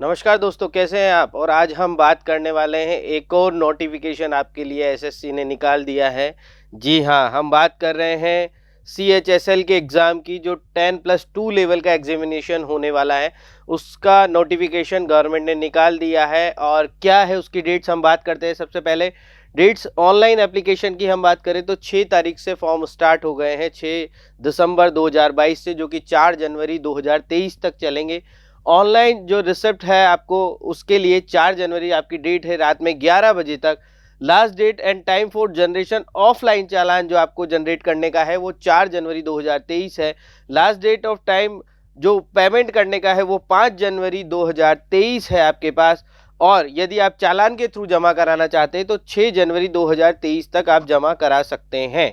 नमस्कार दोस्तों, कैसे हैं आप। और आज हम बात करने वाले हैं एक और नोटिफिकेशन आपके लिए एसएससी ने निकाल दिया है। जी हाँ, हम बात कर रहे हैं सीएचएसएल के एग्ज़ाम की, जो 10+2 लेवल का एग्जामिनेशन होने वाला है, उसका नोटिफिकेशन गवर्नमेंट ने निकाल दिया है। और क्या है उसकी डेट्स, हम बात करते हैं। सबसे पहले डेट्स ऑनलाइन एप्लीकेशन की हम बात करें तो 6 तारीख से फॉर्म स्टार्ट हो गए हैं, 6 दिसंबर 2022 से, जो कि 4 जनवरी 2023 तक चलेंगे। ऑनलाइन जो रिसिप्ट है आपको, उसके लिए 4 जनवरी आपकी डेट है, रात में 11 बजे तक। Last date and time for generation offline चालान जो आपको जनरेट करने का है वो 4 जनवरी 2023 है। लास्ट डेट ऑफ टाइम जो पेमेंट करने का है वो 5 जनवरी 2023 है आपके पास। और यदि आप चालान के थ्रू जमा कराना चाहते हैं तो 6 जनवरी 2023 तक आप जमा करा सकते हैं।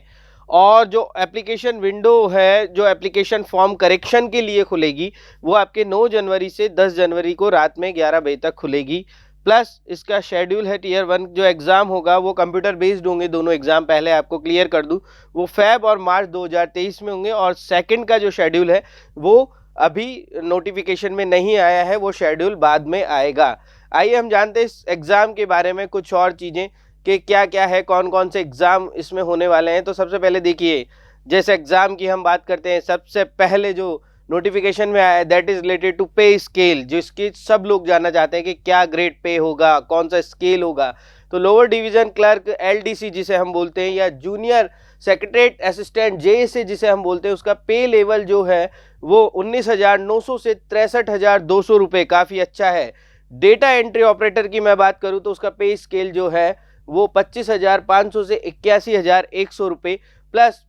और जो एप्लीकेशन विंडो है, जो एप्लीकेशन फॉर्म करेक्शन के लिए खुलेगी, वो आपके 9 जनवरी से 10 जनवरी को रात में 11 बजे तक खुलेगी। प्लस इसका शेड्यूल है, टीयर 1 जो एग्ज़ाम होगा वो कंप्यूटर बेस्ड होंगे दोनों एग्ज़ाम। पहले आपको क्लियर कर दूं, वो फेब और मार्च 2023 में होंगे। और सेकंड का जो शेड्यूल है वो अभी नोटिफिकेशन में नहीं आया है, वो शेड्यूल बाद में आएगा। आइए हम जानते हैं इस एग्ज़ाम के बारे में कुछ और चीज़ें कि क्या क्या है, कौन कौन से एग्ज़ाम इसमें होने वाले हैं। तो सबसे पहले देखिए, जैसे एग्ज़ाम की हम बात करते हैं, सबसे पहले जो नोटिफिकेशन में आया है that is related to pay scale, जिसकी सब लोग जानना चाहते हैं कि क्या ग्रेड पे होगा, कौन सा स्केल होगा। तो लोअर डिवीज़न क्लर्क एलडीसी जिसे हम बोलते हैं, या जूनियर सेक्रेटरीट असिस्टेंट जेएसए जिसे हम बोलते हैं, उसका पे लेवल जो है वो 19,900 से 63,200 रुपये, काफ़ी अच्छा है। डेटा एंट्री ऑपरेटर की मैं बात करूँ तो उसका पे स्केल जो है वो 25,500 से 81,100 रुपये। Plus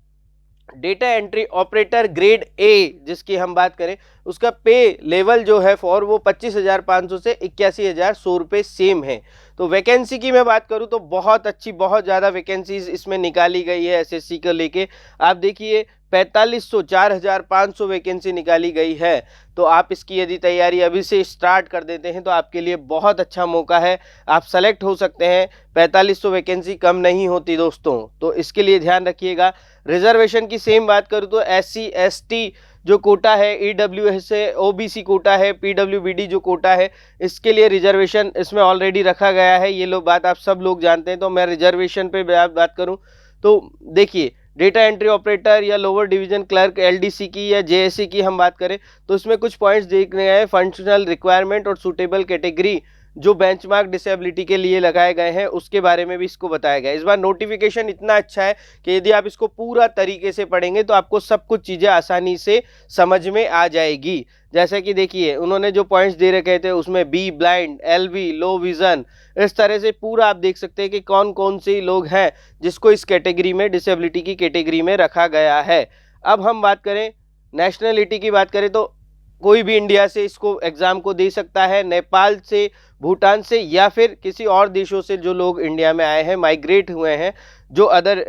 data entry operator grade A जिसकी हम बात करें, उसका पे लेवल जो है फॉर वो 25,500 से 81,100 रुपये सेम है। तो वैकेंसी की मैं बात करूं तो बहुत अच्छी, बहुत ज़्यादा वैकेंसीज इसमें निकाली गई है एसएससी को लेके। आप देखिए 4500, 4,500 वैकेंसी निकाली गई है। तो आप इसकी यदि तैयारी अभी से स्टार्ट कर देते हैं तो आपके लिए बहुत अच्छा मौका है, आप सेलेक्ट हो सकते हैं। 4500 वैकेंसी कम नहीं होती दोस्तों, तो इसके लिए ध्यान रखिएगा। रिजर्वेशन की सेम बात करूँ तो SC ST जो कोटा है, EWS है, OBC कोटा है, PWBD जो कोटा है, इसके लिए रिजर्वेशन इसमें ऑलरेडी रखा गया है। ये लोग बात आप सब लोग जानते हैं। तो मैं रिजर्वेशन पे बात करूं तो देखिए, डेटा एंट्री ऑपरेटर या लोअर डिवीजन क्लर्क एलडीसी की या जेएससी की हम बात करें तो इसमें कुछ पॉइंट्स देखने हैं। फंक्शनल रिक्वायरमेंट और सूटेबल कैटेगरी जो बेंचमार्क डिसेबिलिटी के लिए लगाए गए हैं, उसके बारे में भी इसको बताया गया है। इस बार नोटिफिकेशन इतना अच्छा है कि यदि आप इसको पूरा तरीके से पढ़ेंगे तो आपको सब कुछ चीज़ें आसानी से समझ में आ जाएगी। जैसे कि देखिए, उन्होंने जो पॉइंट्स दे रखे थे उसमें be blind, LV low vision, इस तरह से पूरा आप देख सकते हैं कि कौन कौन से लोग हैं जिसको इस कैटेगरी में, डिसेबिलिटी की कैटेगरी में रखा गया है। अब हम बात करें नेशनलिटी की, बात करें तो कोई भी इंडिया से इसको एग्ज़ाम को दे सकता है, नेपाल से, भूटान से, या फिर किसी और देशों से जो लोग इंडिया में आए हैं, माइग्रेट हुए हैं, जो other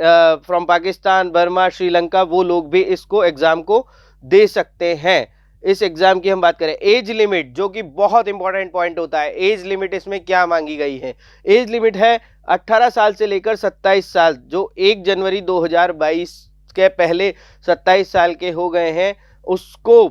from Pakistan, Burma, Sri Lanka, वो लोग भी इसको एग्ज़ाम को दे सकते हैं। इस एग्ज़ाम की हम बात करें, एज लिमिट जो कि बहुत इंपॉर्टेंट पॉइंट होता है। एज लिमिट इसमें क्या मांगी गई है? एज लिमिट है 18 साल से लेकर 27 साल। जो 1 जनवरी 2022 के पहले 27 साल के हो गए हैं उसको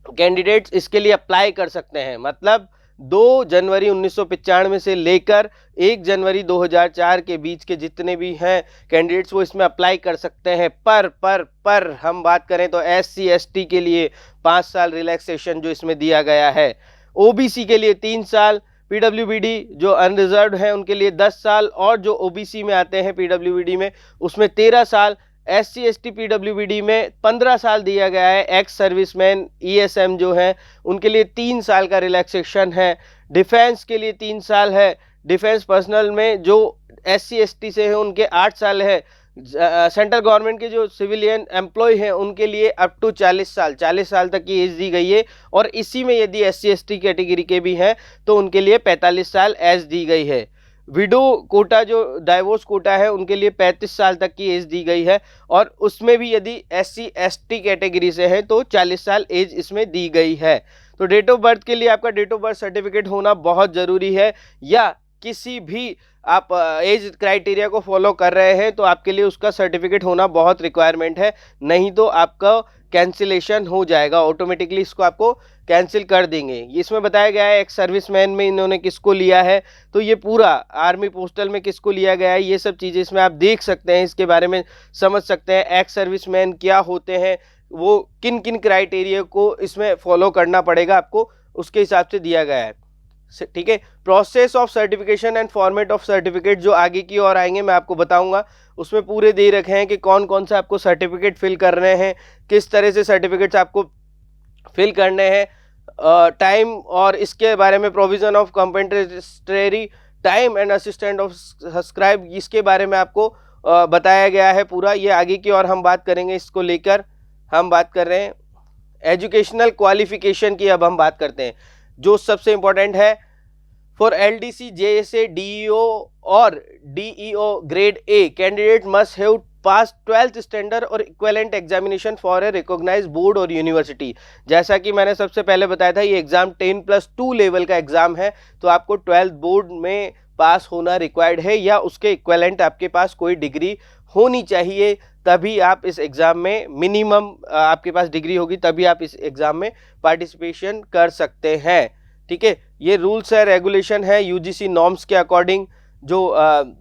कैंडिडेट्स इसके लिए अप्लाई कर सकते हैं। मतलब 2 जनवरी 1995 से लेकर 1 जनवरी 2004 के बीच के जितने भी हैं कैंडिडेट्स वो इसमें अप्लाई कर सकते हैं। पर हम बात करें तो SC ST के लिए 5 साल रिलैक्सेशन जो इसमें दिया गया है। OBC के लिए 3 साल, PWBD जो अनरिजर्व्ड है उनके लिए 10 साल, और जो OBC में आते हैं PWBD में उसमें 13 साल। SC ST PWBD में 15 साल दिया गया है। एक्स सर्विसमैन ESM जो है उनके लिए 3 साल का रिलैक्सेशन है। डिफेंस के लिए 3 साल है। डिफेंस पर्सनल में जो SC ST से है उनके 8 साल है। सेंट्रल गवर्नमेंट के जो सिविलियन एम्प्लॉय हैं उनके लिए अप टू 40 साल, 40 साल तक की एज दी गई है। और इसी में यदि SC ST कैटेगरी के भी हैं तो उनके लिए 45 साल एज दी गई है। विडो कोटा जो डाइवोर्स कोटा है उनके लिए 35 साल तक की एज दी गई है, और उसमें भी यदि SC ST कैटेगरी से है तो 40 साल एज इसमें दी गई है। तो डेट ऑफ बर्थ के लिए आपका डेट ऑफ बर्थ सर्टिफिकेट होना बहुत ज़रूरी है, या किसी भी आप एज क्राइटेरिया को फॉलो कर रहे हैं तो आपके लिए उसका सर्टिफिकेट होना बहुत रिक्वायरमेंट है। नहीं तो आपका कैंसिलेशन हो जाएगा, ऑटोमेटिकली इसको आपको कैंसिल कर देंगे। इसमें बताया गया है एक्स सर्विसमैन में इन्होंने किसको लिया है, तो ये पूरा आर्मी पोस्टल में किसको लिया गया है, ये सब चीज़ें इसमें आप देख सकते हैं, इसके बारे में समझ सकते हैं। एक्स सर्विसमैन क्या होते हैं, वो किन किन क्राइटेरिया को इसमें फॉलो करना पड़ेगा आपको, उसके हिसाब से दिया गया है। ठीक है, process of certification and format of certificate जो आगे की ओर आएंगे मैं आपको बताऊंगा, उसमें पूरे दे रखे हैं कि कौन कौन से आपको सर्टिफिकेट फिल करने हैं, किस तरह से सर्टिफिकेट्स आपको फिल करने हैं, टाइम और इसके बारे में provision of compensatory time and assistant of subscribe, इसके बारे में आपको बताया गया है पूरा। ये आगे की ओर हम बात करेंगे, इसको लेकर हम बात कर रहे हैं। एजुकेशनल क्वालिफिकेशन की अब हम बात करते हैं, जो सबसे इंपॉर्टेंट है। फॉर LDC, JSA, DEO और DEO grade A candidate must have pass 12th standard और equivalent examination for a recognized board और यूनिवर्सिटी। जैसा कि मैंने सबसे पहले बताया था, ये एग्जाम 10+2 लेवल का एग्जाम है, तो आपको 12th बोर्ड में पास होना रिक्वायर्ड है या उसके इक्विवेलेंट आपके पास कोई डिग्री होनी चाहिए, तभी आप इस एग्ज़ाम में, मिनिमम आपके पास डिग्री होगी तभी आप इस एग्ज़ाम में पार्टिसिपेशन कर सकते हैं। ठीक है, ये रूल्स है, रेगुलेशन है UGC नॉर्म्स के अकॉर्डिंग जो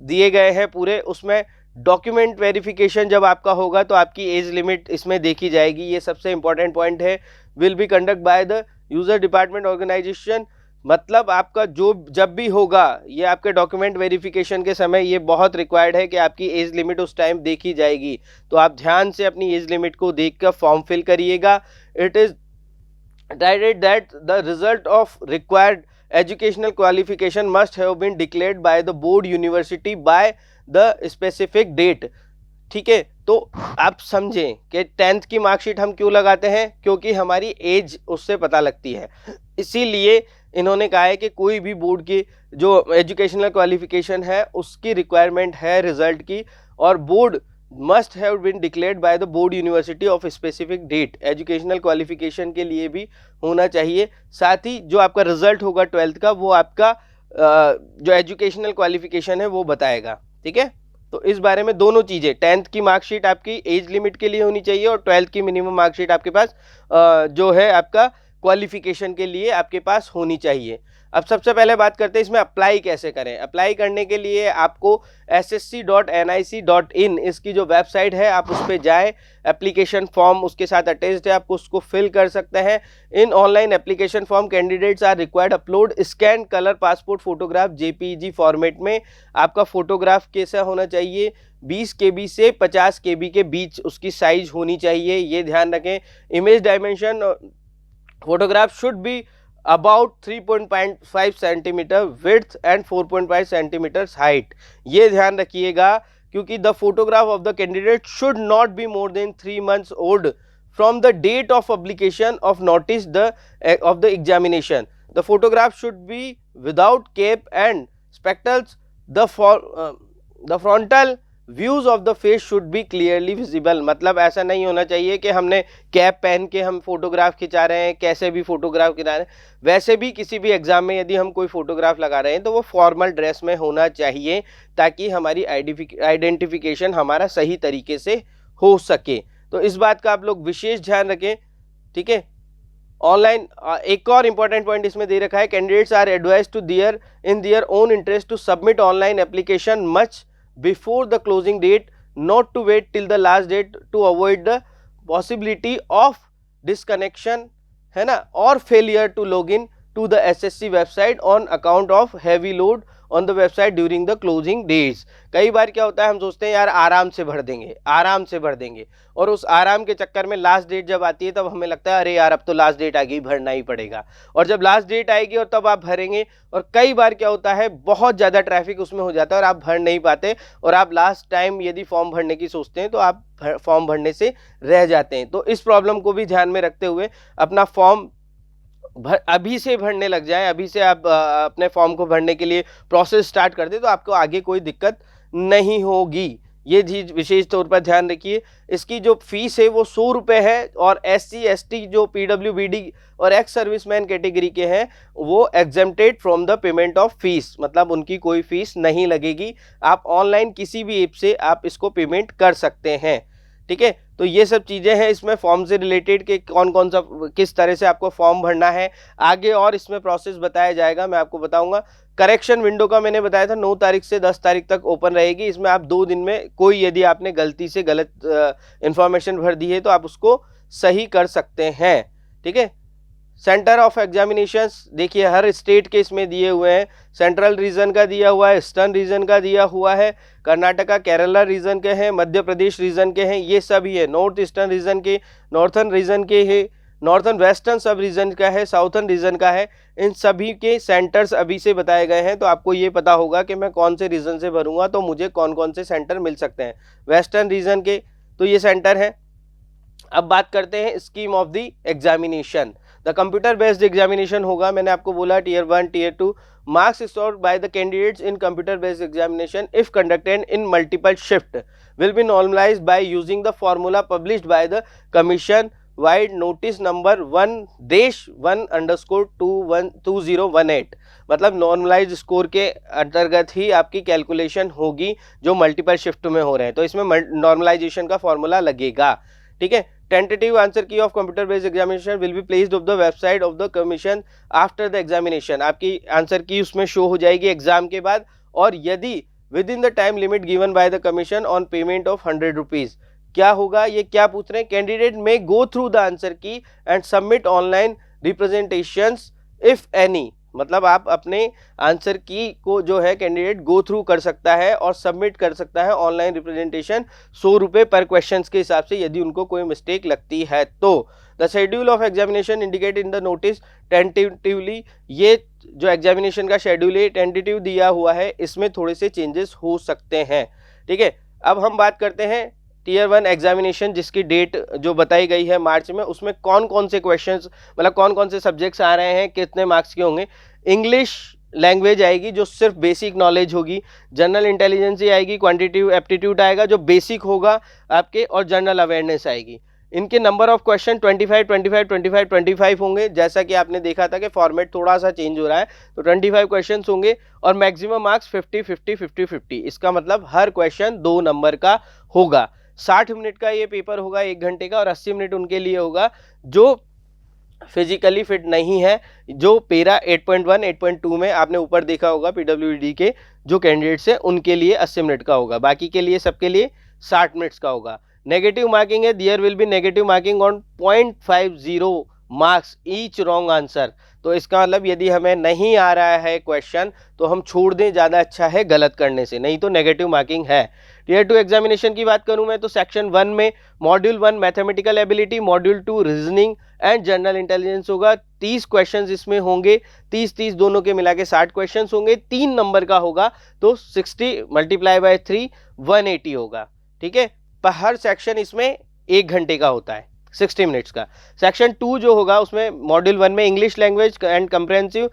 दिए गए हैं पूरे। उसमें डॉक्यूमेंट वेरिफिकेशन जब आपका होगा तो आपकी एज लिमिट इसमें देखी जाएगी, ये सबसे इंपॉर्टेंट पॉइंट है। Will be conduct by the user department organisation, मतलब आपका जो जब भी होगा ये आपके डॉक्यूमेंट वेरिफिकेशन के समय ये बहुत रिक्वायर्ड है कि आपकी एज लिमिट उस टाइम देखी जाएगी, तो आप ध्यान से अपनी एज लिमिट को देखकर फॉर्म फिल करिएगा। It is decided that the result of required educational qualification must have been declared by the board university by the specific date। ठीक है, तो आप समझें कि 10th की मार्कशीट हम क्यों लगाते हैं, क्योंकि हमारी एज उससे पता लगती है। इसीलिए इन्होंने कहा है कि कोई भी बोर्ड की जो एजुकेशनल क्वालिफिकेशन है उसकी रिक्वायरमेंट है रिजल्ट की, और board must have been declared by the board university of specific date. Educational qualification के लिए भी होना चाहिए। साथ ही जो आपका रिजल्ट होगा 12th का, वो आपका जो एजुकेशनल क्वालिफिकेशन है वो बताएगा। ठीक है, तो इस बारे में दोनों चीज़ें, 10th की मार्कशीट आपकी एज लिमिट के लिए होनी चाहिए और 12th की मिनिमम मार्कशीट आपके पास जो है आपका क्वालिफिकेशन के लिए आपके पास होनी चाहिए। अब सबसे पहले बात करते हैं इसमें अप्लाई कैसे करें। अप्लाई करने के लिए आपको ssc.nic.in इसकी जो वेबसाइट है आप उस पर जाएँ, एप्लीकेशन फॉर्म उसके साथ अटैच्ड है, आपको उसको फिल कर सकते हैं। In online application form candidates are required upload scan colour passport photograph JPEG format में। आपका फोटोग्राफ कैसा होना चाहिए, 20 KB से 50 KB के बीच उसकी साइज होनी चाहिए, ये ध्यान रखें। Image dimension, photograph should be about 3.5 centimetre width and 4.5 centimetres height, ये ध्यान रखिएगा, क्योंकि the photograph of the candidate should not be more than 3 months old from the date of publication of notice of the examination. The photograph should be without cap and spectacles. The frontal views of the face should be clearly visible, मतलब ऐसा नहीं होना चाहिए कि हमने cap पहन के हम फोटोग्राफ खिंचा रहे हैं, कैसे भी फोटोग्राफ खिंचा रहे हैं। वैसे भी किसी भी एग्जाम में यदि हम कोई फोटोग्राफ लगा रहे हैं तो वो फॉर्मल ड्रेस में होना चाहिए, ताकि हमारी आइडेंटिफिकेशन हमारा सही तरीके से हो सके। तो इस बात का आप लोग विशेष ध्यान रखें। ठीक है, ऑनलाइन एक और इंपॉर्टेंट पॉइंट इसमें दे रखा है, candidates are advise to their own interest to submit online application much before the closing date, not to wait till the last date to avoid the possibility of disconnection, है ना, और failure to log in to the SSC website on account of heavy load on the website during the closing days। कई बार क्या होता है, हम सोचते हैं यार आराम से भर देंगे, और उस आराम के चक्कर में लास्ट डेट जब आती है तब हमें लगता है अरे यार अब तो लास्ट डेट आ गई, भरना ही पड़ेगा। और जब लास्ट डेट आएगी और तब आप भरेंगे, और कई बार क्या होता है बहुत ज़्यादा ट्रैफिक उसमें हो जाता है और आप भर नहीं पाते, और आप लास्ट टाइम यदि फॉर्म भरने की सोचते हैं तो आप फॉर्म भरने से रह जाते हैं। तो इस प्रॉब्लम को भी ध्यान में रखते हुए अपना फॉर्म अभी से भरने लग जाए, अभी से आप अपने फॉर्म को भरने के लिए प्रोसेस स्टार्ट कर दे, तो आपको आगे कोई दिक्कत नहीं होगी। ये चीज़ विशेष तौर पर ध्यान रखिए। इसकी जो फीस है वो 100 रुपये है, और SC ST जो PWBD और एक्स सर्विसमैन कैटेगरी के हैं वो exempted from the payment of fees, मतलब उनकी कोई फीस नहीं लगेगी। आप ऑनलाइन किसी भी ऐप से आप इसको पेमेंट कर सकते हैं। ठीक है, तो ये सब चीज़ें हैं इसमें फॉर्म से रिलेटेड कि कौन कौन सा किस तरह से आपको फॉर्म भरना है, आगे और इसमें प्रोसेस बताया जाएगा, मैं आपको बताऊंगा। करेक्शन विंडो का मैंने बताया था 9 तारीख से 10 तारीख तक ओपन रहेगी। इसमें आप 2 दिन में कोई यदि आपने गलती से गलत इंफॉर्मेशन भर दी है तो आप उसको सही कर सकते हैं, ठीक है। सेंटर ऑफ एग्जामिनेशंस देखिए हर स्टेट के इसमें दिए हुए हैं। सेंट्रल रीजन का दिया हुआ है, ईस्टर्न रीजन का दिया हुआ है, कर्नाटका केरला रीजन के हैं, मध्य प्रदेश रीजन के हैं, ये सभी है। नॉर्थ ईस्टर्न रीजन के, नॉर्थर्न रीजन के है, नॉर्थर्न वेस्टर्न सब रीजन का है, साउथर्न रीजन का है। इन सभी के सेंटर्स अभी से बताए गए हैं, तो आपको ये पता होगा कि मैं कौन से रीजन से भरूंगा तो मुझे कौन कौन से सेंटर मिल सकते हैं। वेस्टर्न रीजन के तो ये सेंटर है। अब बात करते हैं scheme of the examination. The computer based examination होगा, मैंने आपको बोला tier 1 tier 2। Marks scored by the candidates in computer based examination if conducted in multiple shift will be normalised by using the formula published by the commission vide notice number 1-1_2018। मतलब normalise score के अंतर्गत ही आपकी calculation होगी जो multiple shift में हो रहे हैं, तो इसमें नॉर्मलाइजेशन का फॉर्मूला लगेगा, ठीक है। टेंटेटिव आंसर की of computer based examination will be placed of the website of the commission after the examination. आपकी आंसर की उसमें शो हो जाएगी एग्जाम के बाद, और यदि with in the time limit given by the commission on payment of 100 rupees. क्या होगा, ये क्या पूछ रहे हैं, कैंडिडेट में गो थ्रू द आंसर की and submit online representations if any. मतलब आप अपने आंसर की को जो है कैंडिडेट गो थ्रू कर सकता है और सबमिट कर सकता है ऑनलाइन रिप्रेजेंटेशन 100 रुपये पर क्वेश्चन के हिसाब से, यदि उनको कोई मिस्टेक लगती है तो। The schedule of examination indicate in the notice tentatively. ये जो एग्जामिनेशन का शेड्यूल है टेंटेटिव दिया हुआ है, इसमें थोड़े से चेंजेस हो सकते हैं, ठीक है। अब हम बात करते हैं टियर 1 एग्जामिनेशन जिसकी डेट जो बताई गई है मार्च में, उसमें कौन कौन से क्वेश्चंस मतलब कौन कौन से सब्जेक्ट्स आ रहे हैं, कितने मार्क्स के होंगे। इंग्लिश लैंग्वेज आएगी जो सिर्फ बेसिक नॉलेज होगी, जनरल इंटेलिजेंस आएगी, क्वांटिटेटिव एप्टीट्यूड आएगा जो बेसिक होगा आपके, और जनरल अवेयरनेस आएगी। इनके नंबर ऑफ क्वेश्चन 25 25 25 25 होंगे। जैसा कि आपने देखा था कि फॉर्मेट थोड़ा सा चेंज हो रहा है, तो 25 क्वेश्चंस होंगे और मैक्सिमम मार्क्स 50 50 50 50। इसका मतलब हर क्वेश्चन 2 नंबर का होगा। 60 मिनट का ये पेपर होगा, 1 घंटे का, और 80 मिनट उनके लिए होगा जो फिजिकली फिट नहीं है, जो पेरा 8.1 8.2 में आपने ऊपर देखा होगा पीडब्ल्यूडी के जो कैंडिडेट्स हैं उनके लिए 80 मिनट का होगा, बाकी के लिए सबके लिए 60 मिनट्स का होगा। नेगेटिव मार्किंग है, there will be negative marking on 0.50 marks each wrong answer. तो इसका मतलब यदि हमें नहीं आ रहा है क्वेश्चन तो हम छोड़ दें, ज़्यादा अच्छा है गलत करने से, नहीं तो नेगेटिव मार्किंग है। टियर 2 एग्जामिनेशन की बात करूं मैं तो सेक्शन 1 में module 1 mathematical ability, module 2 reasoning and general intelligence होगा। 30 क्वेश्चंस इसमें होंगे, 30 दोनों के मिला के 60 क्वेश्चंस होंगे, 3 नंबर का होगा तो 60 मल्टीप्लाई बाय 3 180 होगा, ठीक है। पर हर सेक्शन इसमें 1 घंटे का होता है, 60 मिनट्स का। सेक्शन 2 जो होगा उसमें मॉड्यूल 1 में इंग्लिश लैंग्वेज एंड कंप्रेहेंसिव,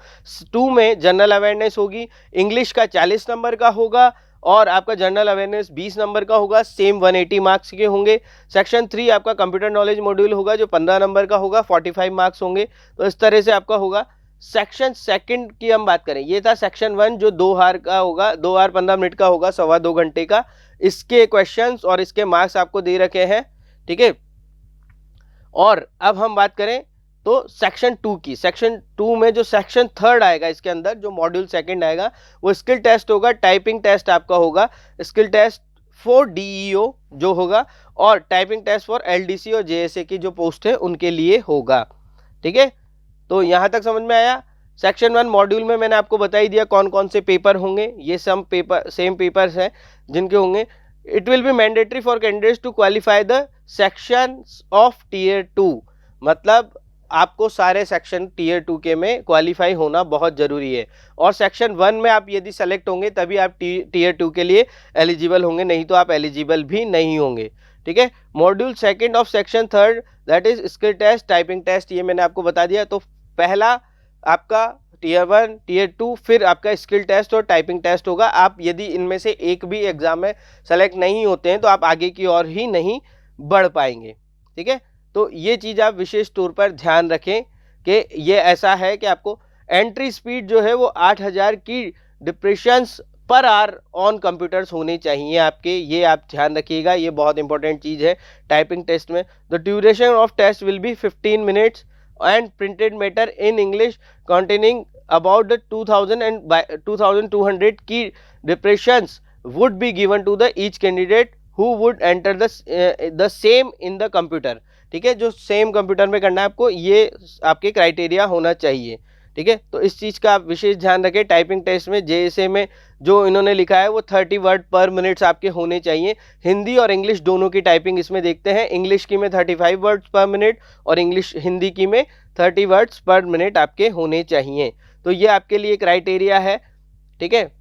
2 में जनरल अवेयरनेस होगी, इंग्लिश का 40 नंबर का होगा और आपका जनरल अवेयरनेस 20 नंबर का होगा, सेम 180 मार्क्स के होंगे। सेक्शन 3 आपका कंप्यूटर नॉलेज मॉड्यूल होगा जो 15 नंबर का होगा, 45 मार्क्स होंगे। तो इस तरह से आपका होगा। सेक्शन सेकंड की हम बात करें, ये था सेक्शन 1 जो 2 हार का होगा, 2 हार 15 मिनट का होगा, 2.25 घंटे का। इसके क्वेश्चंस और इसके मार्क्स आपको दे रखे हैं, ठीक है। और अब हम बात करें तो सेक्शन 2 की, सेक्शन 2 में जो सेक्शन 3 आएगा इसके अंदर जो मॉड्यूल 2 आएगा वो स्किल टेस्ट होगा, टाइपिंग टेस्ट आपका होगा, स्किल टेस्ट फॉर डीईओ जो होगा, और टाइपिंग टेस्ट फॉर एलडीसी और जेएसए की जो पोस्ट है उनके लिए होगा, ठीक है। तो यहाँ तक समझ में आया। सेक्शन 1 मॉड्यूल में मैंने आपको बता ही दिया कौन कौन से पेपर होंगे, ये सब पेपर सेम पेपर्स हैं जिनके होंगे। It will be mandatory for candidates to qualify the section of tier 2, मतलब आपको सारे सेक्शन टियर 2 के में क्वालिफाई होना बहुत ज़रूरी है, और सेक्शन 1 में आप यदि सेलेक्ट होंगे तभी आप टियर 2 के लिए एलिजिबल होंगे, नहीं तो आप एलिजिबल भी नहीं होंगे, ठीक है। Module 2 of section 3 that is skill test, typing test, ये मैंने आपको बता दिया। तो पहला आपका टियर 1 टियर 2, फिर आपका स्किल टेस्ट और टाइपिंग टेस्ट होगा। आप यदि इनमें से एक भी एग्जाम में सेलेक्ट नहीं होते हैं तो आप आगे की ओर ही नहीं बढ़ पाएंगे, ठीक है। तो ये चीज़ आप विशेष तौर पर ध्यान रखें कि ये ऐसा है कि आपको एंट्री स्पीड जो है वो 8000 की depressions per hour on computers होने चाहिए आपके, ये आप ध्यान रखिएगा, ये बहुत इंपॉर्टेंट चीज़ है टाइपिंग टेस्ट में। The duration of test will be 15 minutes and printed matter in English containing about the 2000 and by 2200 key depressions would be given to the each candidate who would enter the same in the computer। ठीक है, जो same computer में करना है आपको, ये आपके criteria होना चाहिए। ठीक है, तो इस चीज़ का आप विशेष ध्यान रखें। टाइपिंग टेस्ट में जेएसए में जो इन्होंने लिखा है वो 30 वर्ड पर मिनट्स आपके होने चाहिए। हिंदी और इंग्लिश दोनों की टाइपिंग इसमें देखते हैं। इंग्लिश की में 35 वर्ड्स पर मिनट और इंग्लिश हिंदी की में 30 वर्ड्स पर मिनट आपके होने चाहिए। तो ये आपके लिए क्राइटेरिया है। ठीक है,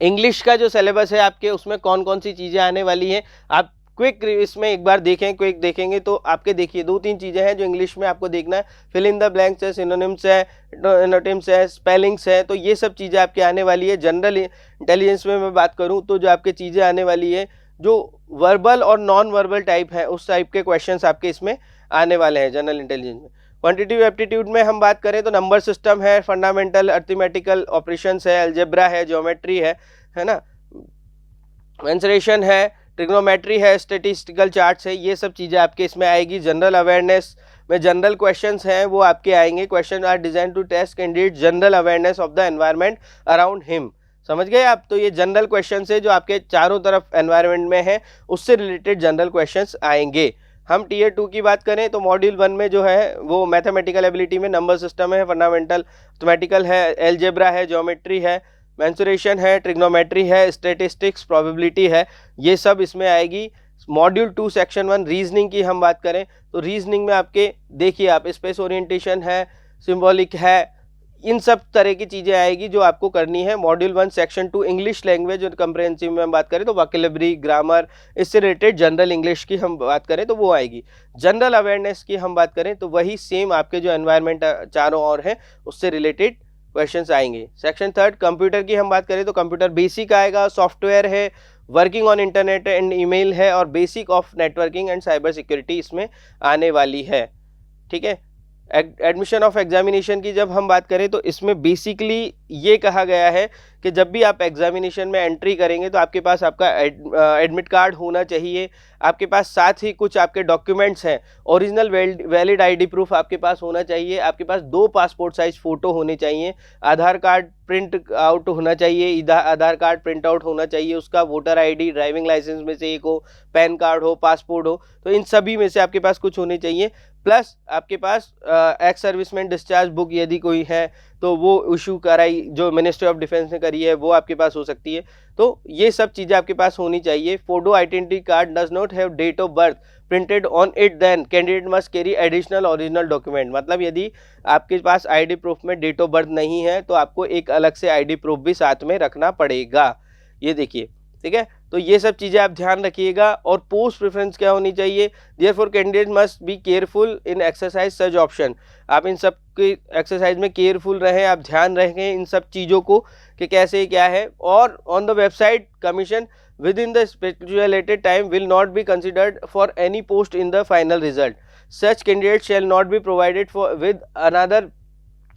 इंग्लिश का जो सिलेबस है आपके, उसमें कौन कौन सी चीज़ें आने वाली हैं आप क्विक इसमें एक बार देखें। क्विक देखेंगे तो आपके देखिए 2-3 चीज़ें हैं जो इंग्लिश में आपको देखना है। फिल इन द ब्लैंक्स है, सिनोनिम्स है, एंटोनिम्स है, स्पेलिंग्स है, तो ये सब चीज़ें आपके आने वाली है। जनरल इंटेलिजेंस में मैं बात करूँ तो जो आपके चीज़ें आने वाली है, जो वर्बल और नॉन वर्बल टाइप है, उस टाइप के क्वेश्चंस आपके इसमें आने वाले हैं जनरल इंटेलिजेंस में। क्वांटिटेटिव एप्टीट्यूड में हम बात करें तो नंबर सिस्टम है, फंडामेंटल अर्थमेटिकल ऑपरेशंस है, अलजेब्रा है, ज्योमेट्री है ना, मेंसुरेशन है, ट्रिग्नोमेट्री है, स्टैटिस्टिकल चार्ट्स है, ये सब चीज़ें आपके इसमें आएगी। जनरल अवेयरनेस में जनरल क्वेश्चंस हैं वो आपके आएंगे। Question are design to test candidate general awareness of the environment around him. समझ गए आप? तो ये जनरल क्वेश्चन है जो आपके चारों तरफ एनवायरनमेंट में है, उससे रिलेटेड जनरल क्वेश्चंस आएंगे। हम टीयर 2 की बात करें तो मॉड्यूल 1 में जो है वो मैथमेटिकल एबिलिटी में नंबर सिस्टम है, फंडामेंटल अर्थमेटिकल है, एलजेब्रा है, ज्योमेट्री है, मेंसुरेशन है, ट्रिग्नोमेट्री है, स्टैटिस्टिक्स, प्रोबेबिलिटी है, ये सब इसमें आएगी। मॉड्यूल 2 सेक्शन 1 रीजनिंग की हम बात करें तो रीजनिंग में आपके देखिए आप स्पेस ओरिएंटेशन है, सिंबॉलिक है, इन सब तरह की चीज़ें आएगी जो आपको करनी है। मॉड्यूल 1 सेक्शन 2 इंग्लिश लैंग्वेज और कंप्रहेंसिव में हम बात करें तो वोकैबुलरी, ग्रामर, इससे रिलेटेड जनरल इंग्लिश की हम बात करें तो वो आएगी। जनरल अवेयरनेस की हम बात करें तो वही सेम आपके जो एनवायरनमेंट चारों ओर है उससे रिलेटेड क्वेश्चंस आएंगे। सेक्शन 3 कंप्यूटर की हम बात करें तो कंप्यूटर बेसिक आएगा, सॉफ्टवेयर है, working on internet and email है, और basic of networking and cyber security इसमें आने वाली है। ठीक है, एडमिशन ऑफ एग्जामिनेशन की जब हम बात करें तो इसमें बेसिकली ये कहा गया है कि जब भी आप एग्जामिनेशन में एंट्री करेंगे तो आपके पास आपका एडमिट कार्ड होना चाहिए, आपके पास साथ ही कुछ आपके डॉक्यूमेंट्स हैं, ओरिजिनल वैलिड आईडी प्रूफ आपके पास होना चाहिए, आपके पास 2 पासपोर्ट साइज फ़ोटो होने चाहिए, आधार कार्ड प्रिंट आउट होना चाहिए, आधार कार्ड प्रिंट आउट होना चाहिए उसका, वोटर आईडी, ड्राइविंग लाइसेंस में से एक हो, पैन कार्ड हो, पासपोर्ट हो, तो इन सभी में से आपके पास कुछ होने चाहिए। प्लस आपके पास एक्स सर्विसमैन डिस्चार्ज बुक यदि कोई है तो वो इशू कराई, जो मिनिस्ट्री ऑफ डिफेंस ने करी है वो आपके पास हो सकती है। तो ये सब चीज़ें आपके पास होनी चाहिए। Photo identity card does not have date of birth printed on it, then candidate must carry additional original document. मतलब यदि आपके पास आईडी प्रूफ में डेट ऑफ बर्थ नहीं है तो आपको एक अलग से आईडी प्रूफ भी साथ में रखना पड़ेगा। ये देखिए, ठीक है, तो ये सब चीज़ें आप ध्यान रखिएगा। और पोस्ट प्रेफरेंस क्या होनी चाहिए? Therefore candidate must be careful in exercise such option. आप इन सब की एक्सरसाइज में केयरफुल रहें, आप ध्यान रखें इन सब चीज़ों को कि कैसे क्या है। और on the website commission within the stipulated time will not be considered for any post in the final result. Such candidate shall not be provided for with another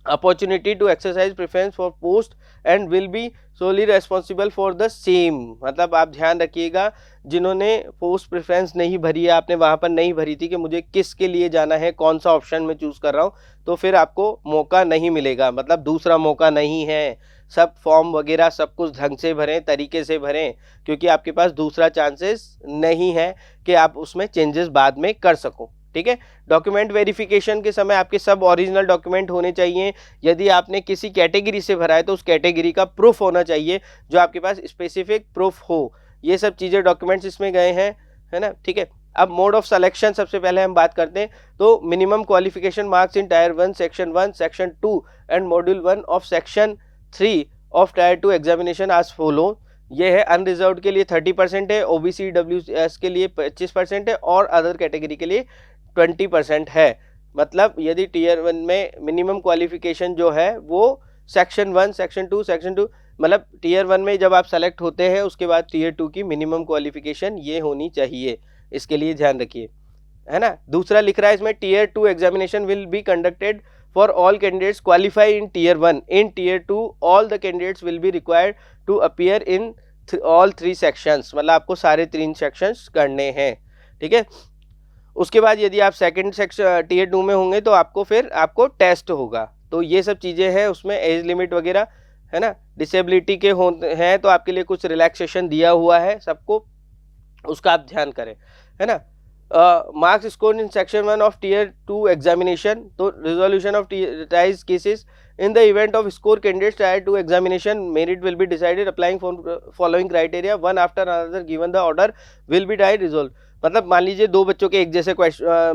opportunity to exercise preference for post and will be solely responsible for the same. मतलब आप ध्यान रखिएगा, जिन्होंने post preference नहीं भरी है, आपने वहाँ पर नहीं भरी थी कि मुझे किसके लिए जाना है, कौन सा ऑप्शन मैं चूज़ कर रहा हूँ, तो फिर आपको मौका नहीं मिलेगा। मतलब दूसरा मौका नहीं है। सब फॉर्म वगैरह सब कुछ ढंग से भरें, तरीके से भरें, क्योंकि आपके पास दूसरा चांसेस नहीं है कि आप उसमें चेंजेस बाद में कर सको। ठीक है, डॉक्यूमेंट वेरिफिकेशन के समय आपके सब ओरिजिनल डॉक्यूमेंट होने चाहिए। यदि आपने किसी कैटेगरी से भरा है तो उस कैटेगरी का प्रूफ होना चाहिए, जो आपके पास स्पेसिफिक प्रूफ हो। ये सब चीज़ें डॉक्यूमेंट्स इसमें गए हैं, है ना। ठीक है, अब मोड ऑफ सिलेक्शन सबसे पहले हम बात करते हैं तो minimum qualification marks in tyre 1 section 2 and module 1 of section 3 of tyre 2 examination आज फॉलो। ये है अनरिजर्व्ड के लिए 30% है, ओबीसी डब्ल्यूएस के लिए 25% है और अदर कैटेगरी के लिए 20% है। मतलब यदि टीयर 1 में मिनिमम क्वालिफिकेशन जो है वो सेक्शन 1 सेक्शन 2 मतलब टीयर 1 में जब आप सेलेक्ट होते हैं उसके बाद टीयर 2 की मिनिमम क्वालिफिकेशन ये होनी चाहिए, इसके लिए ध्यान रखिए, है ना। दूसरा लिख रहा है इसमें tier 2 examination will be conducted for all candidates qualify in tier 1. In tier 2 all the candidates will be required to appear in all 3 sections. मतलब आपको सारे 3 sections करने हैं, ठीक है। उसके बाद यदि आप सेकंड सेक्शन टियर 2 में होंगे तो आपको फिर आपको टेस्ट होगा। तो ये सब चीज़ें हैं, उसमें एज लिमिट वगैरह है ना, डिसेबिलिटी के हैं तो आपके लिए कुछ रिलैक्सेशन दिया हुआ है सबको, उसका आप ध्यान करें, है ना। Marks score in section 1 of tier 2 examination, तो रिजोल्यूशन ऑफ टीयराइज cases in the event of score candidates tier 2 examination merit will be decided applying for following criteria one after another given the order will be die resolved। मतलब मान लीजिए 2 बच्चों के एक जैसे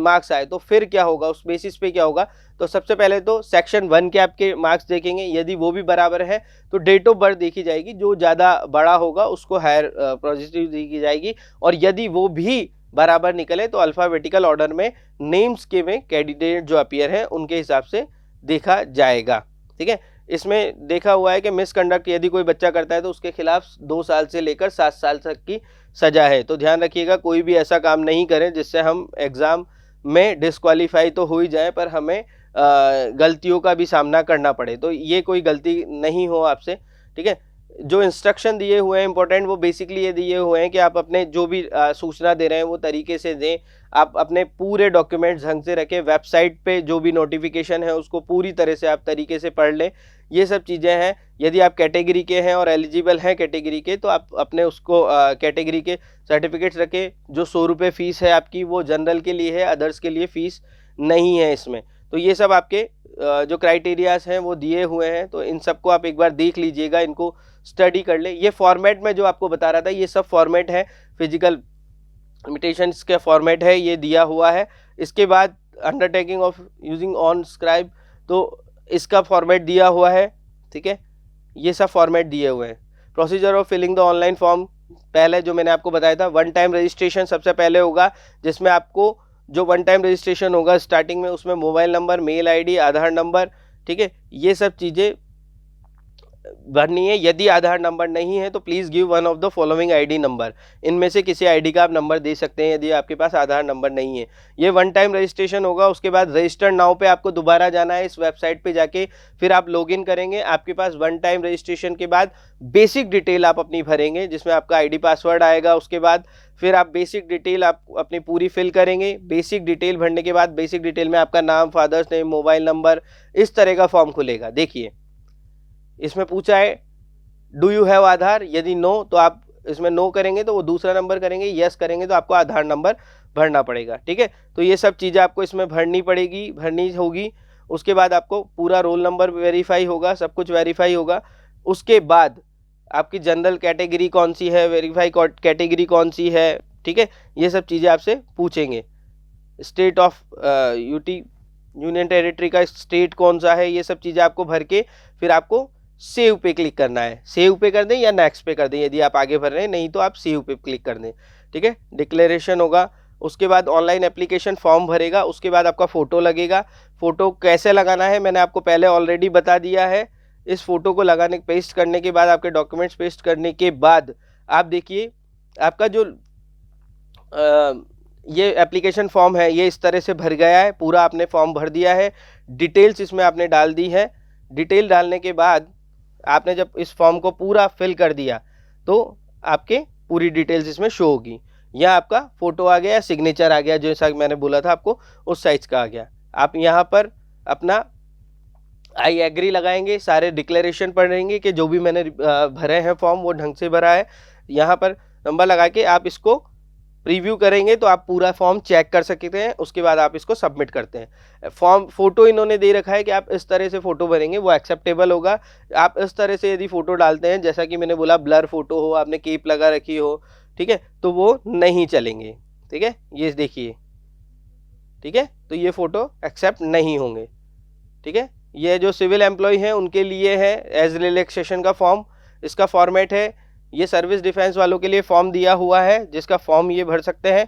marks आए तो फिर क्या होगा, उस बेसिस पे क्या होगा। तो सबसे पहले तो सेक्शन 1 के आपके मार्क्स देखेंगे, यदि वो भी बराबर है तो डेट ऑफ बर्थ देखी जाएगी, जो ज़्यादा बड़ा होगा उसको हायर पॉजिटिव देखी जाएगी, और यदि वो भी बराबर निकले तो अल्फ़ाबेटिकल ऑर्डर में नेम्स के में कैंडिडेट जो अपीयर है उनके हिसाब से देखा जाएगा, ठीक है। इसमें देखा हुआ है कि मिसकंडक्ट यदि कोई बच्चा करता है तो उसके खिलाफ 2 साल से लेकर 7 साल तक की सजा है। तो ध्यान रखिएगा, कोई भी ऐसा काम नहीं करें जिससे हम एग्ज़ाम में डिस्क्वालीफाई तो हो ही जाए पर हमें गलतियों का भी सामना करना पड़े। तो ये कोई गलती नहीं हो आपसे, ठीक है। जो इंस्ट्रक्शन दिए हुए हैं इंपॉर्टेंट, वो बेसिकली ये दिए हुए हैं कि आप अपने जो भी सूचना दे रहे हैं वो तरीके से दें, आप अपने पूरे डॉक्यूमेंट्स ढंग से रखें, वेबसाइट पे जो भी नोटिफिकेशन है उसको पूरी तरह से आप तरीके से पढ़ लें, ये सब चीज़ें हैं। यदि आप कैटेगरी के हैं और एलिजिबल हैं कैटेगरी के तो आप अपने उसको कैटेगरी के सर्टिफिकेट्स रखें। जो 100 रुपये फ़ीस है आपकी वो जनरल के लिए है, अदर्स के लिए फ़ीस नहीं है इसमें। तो ये सब आपके जो क्राइटेरियाज हैं वो दिए हुए हैं, तो इन सबको आप एक बार देख लीजिएगा, इनको स्टडी कर ले। ये फॉर्मेट में जो आपको बता रहा था ये सब फॉर्मेट है, फिजिकल लिमिटेशंस का फॉर्मेट है, ये दिया हुआ है। इसके बाद undertaking of using on scribe, तो इसका फॉर्मेट दिया हुआ है, ठीक है। ये सब फॉर्मेट दिए हुए हैं। Procedure of filling the online form, पहले जो मैंने आपको बताया था, 1 टाइम रजिस्ट्रेशन सबसे पहले होगा, जिसमें आपको जो 1 टाइम रजिस्ट्रेशन होगा स्टार्टिंग में उसमें मोबाइल नंबर, मेल आईडी, आधार नंबर, ठीक है, ये सब चीज़ें भरनी है। यदि आधार नंबर नहीं है तो please give one of the following ID number, इनमें से किसी आईडी का आप नंबर दे सकते हैं यदि आपके पास आधार नंबर नहीं है। ये 1 टाइम रजिस्ट्रेशन होगा। उसके बाद रजिस्टर नाउ पे आपको दोबारा जाना है, इस वेबसाइट पे जाके फिर आप लॉगिन करेंगे। आपके पास 1 टाइम रजिस्ट्रेशन के बाद बेसिक डिटेल आप अपनी भरेंगे, जिसमें आपका आईडी पासवर्ड आएगा। उसके बाद फिर आप बेसिक डिटेल आप अपनी पूरी फिल करेंगे। बेसिक डिटेल भरने के बाद बेसिक डिटेल में आपका नाम, फादर्स नेम, मोबाइल नंबर, इस तरह का फॉर्म खुलेगा। देखिए इसमें पूछा है डू यू हैव आधार, यदि नो तो आप इसमें नो करेंगे तो वो दूसरा नंबर करेंगे, यस करेंगे तो आपको आधार नंबर भरना पड़ेगा, ठीक है। तो ये सब चीज़ें आपको इसमें भरनी होगी। उसके बाद आपको पूरा रोल नंबर वेरीफाई होगा, सब कुछ वेरीफाई होगा। उसके बाद आपकी जनरल कैटेगरी कौन सी है, वेरीफाई कैटेगरी कौन सी है, ठीक है, ये सब चीज़ें आपसे पूछेंगे। स्टेट ऑफ यूनियन टेरिटरी का स्टेट कौन सा है, ये सब चीज़ें आपको भर के फिर आपको सेव पे क्लिक करना है। सेव पे कर दें या नेक्स्ट पे कर दें यदि आप आगे भर रहे हैं, नहीं तो आप सेव पे क्लिक कर दें, ठीक है। डिक्लेरेशन होगा। उसके बाद ऑनलाइन एप्लीकेशन फॉर्म भरेगा। उसके बाद आपका फ़ोटो लगेगा। फ़ोटो कैसे लगाना है मैंने आपको पहले ऑलरेडी बता दिया है। इस फ़ोटो को लगाने पेस्ट करने के बाद, आपके डॉक्यूमेंट्स पेस्ट करने के बाद आप देखिए आपका जो ये एप्लीकेशन फॉर्म है ये इस तरह से भर गया है। पूरा आपने फॉर्म भर दिया है, डिटेल्स इसमें आपने डाल दी है। डिटेल डालने के बाद आपने जब इस फॉर्म को पूरा फिल कर दिया तो आपके पूरी डिटेल्स इसमें शो होगी। या आपका फ़ोटो आ गया, सिग्नेचर आ गया, जैसा मैंने बोला था आपको उस साइज़ का आ गया। आप यहाँ पर अपना आई एग्री लगाएंगे, सारे डिक्लेरेशन पढ़ेंगे कि जो भी मैंने भरे हैं फॉर्म वो ढंग से भरा है। यहाँ पर नंबर लगा के आप इसको प्रीव्यू करेंगे तो आप पूरा फॉर्म चेक कर सकते हैं। उसके बाद आप इसको सबमिट करते हैं। फॉर्म फ़ोटो इन्होंने दे रखा है कि आप इस तरह से फ़ोटो भरेंगे, वो एक्सेप्टेबल होगा। आप इस तरह से यदि फ़ोटो डालते हैं, जैसा कि मैंने बोला ब्लर फ़ोटो हो, आपने केप लगा रखी हो, ठीक है, तो वो नहीं चलेंगे, ठीक है। ये देखिए, ठीक है, तो ये फ़ोटो एक्सेप्ट नहीं होंगे, ठीक है। ये जो सिविल एम्प्लॉय हैं उनके लिए है एज रिलैक्सेशन का फॉर्म, इसका फॉर्मेट है। ये सर्विस डिफेंस वालों के लिए फॉर्म दिया हुआ है, जिसका फॉर्म ये भर सकते हैं।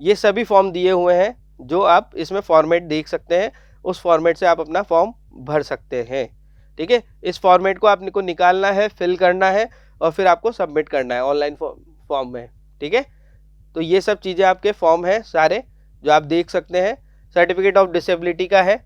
ये सभी फॉर्म दिए हुए हैं जो आप इसमें फॉर्मेट देख सकते हैं, उस फॉर्मेट से आप अपना फॉर्म भर सकते हैं, ठीक है। इस फॉर्मेट को आपको निकालना है, फिल करना है और फिर आपको सबमिट करना है ऑनलाइन फॉर्म में, ठीक है। तो ये सब चीज़ें आपके फॉर्म हैं सारे जो आप देख सकते हैं। सर्टिफिकेट ऑफ डिसेबिलिटी का है,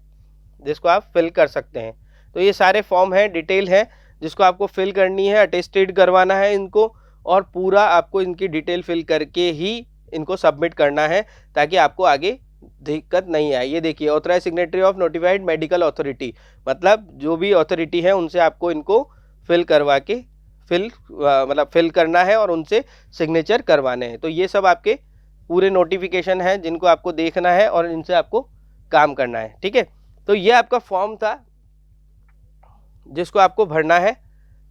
जिसको आप फिल कर सकते हैं। तो ये सारे फॉर्म हैं, डिटेल है जिसको आपको फिल करनी है, अटेस्टेड करवाना है इनको, और पूरा आपको इनकी डिटेल फिल करके ही इनको सबमिट करना है ताकि आपको आगे दिक्कत नहीं आए। ये देखिए, authorise signatory of notified medical authority, मतलब जो भी अथॉरिटी है उनसे आपको इनको फिल करवा के फिल करना है और उनसे सिग्नेचर करवाने हैं। तो ये सब आपके पूरे नोटिफिकेशन हैं जिनको आपको देखना है और इनसे आपको काम करना है। ठीक है, तो ये आपका फॉर्म था जिसको आपको भरना है।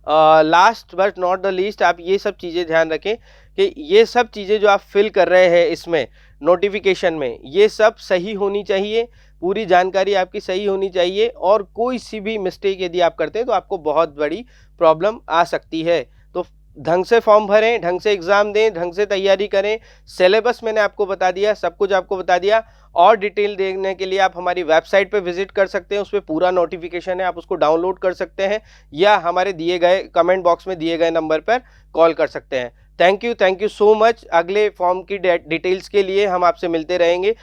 Last but not the least, आप ये सब चीज़ें ध्यान रखें कि ये सब चीज़ें जो आप फिल कर रहे हैं इसमें नोटिफिकेशन में, ये सब सही होनी चाहिए, पूरी जानकारी आपकी सही होनी चाहिए, और कोई सी भी मिस्टेक यदि आप करते हैं तो आपको बहुत बड़ी प्रॉब्लम आ सकती है। तो ढंग से फॉर्म भरें, ढंग से एग्ज़ाम दें, ढंग से तैयारी करें। सिलेबस मैंने आपको बता दिया, सब कुछ आपको बता दिया। और डिटेल देखने के लिए आप हमारी वेबसाइट पे विजिट कर सकते हैं, उस पर पूरा नोटिफिकेशन है, आप उसको डाउनलोड कर सकते हैं, या हमारे दिए गए कमेंट बॉक्स में दिए गए नंबर पर कॉल कर सकते हैं। Thank you so much. अगले फॉर्म की डिटेल्स के लिए हम आपसे मिलते रहेंगे।